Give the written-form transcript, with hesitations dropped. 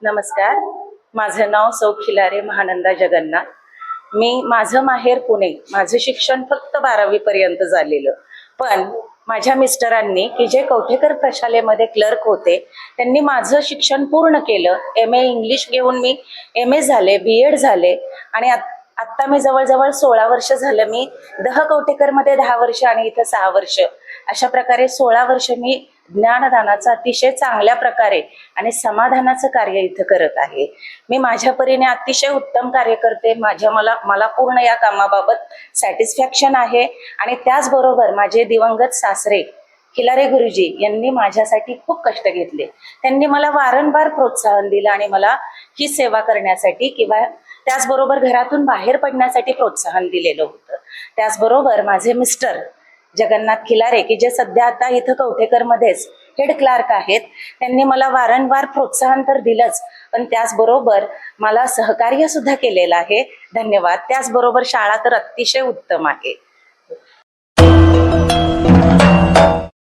नमस्कार. माझं नाव सौ खिलारे महानंदा जगन्नाथ. माझं माहेर पुणे. माझं शिक्षण फक्त 12वी पर्यंत झालेलं. पण माझ्या मिस्टरांनी की जे कवठेकर प्रशालेमध्ये क्लर्क होते त्यांनी माझं शिक्षण पूर्ण केलं. MA इंग्लिश घेऊन मी MA झाले, BEd झाले आणि आत्ता मी जवळजवळ 16 वर्ष झालं. मी कवठेकरमध्ये 10 वर्ष आणि इथं 6 वर्ष, अशा प्रकारे 16 वर्ष मी ज्ञानदानाचं अतिशय चांगल्या प्रकारे आणि समाधानाचं कार्य इथं करत आहे. मी माझ्या परीने अतिशय उत्तम कार्य करते. मला पूर्ण या कामाबाबत सॅटिस्फॅक्शन आहे. आणि त्याचबरोबर माझे दिवंगत सासरे खिलारे गुरुजी यांनी माझ्यासाठी खूप कष्ट घेतले. त्यांनी मला वारंवार प्रोत्साहन दिलं आणि मला ही सेवा करण्यासाठी किंवा त्याचबरोबर घरातून बाहेर पडण्यासाठी प्रोत्साहन दिलेलं होतं. त्याचबरोबर माझे मिस्टर जगन्नाथ खिलारे की जे सध्या आता इथं कवठेकरमध्येच हेड क्लार्क आहेत, त्यांनी मला वारंवार प्रोत्साहन तर दिलंच, पण त्याचबरोबर मला सहकार्य सुद्धा केलेलं आहे. धन्यवाद. त्याचबरोबर शाळा तर अतिशय उत्तम आहे.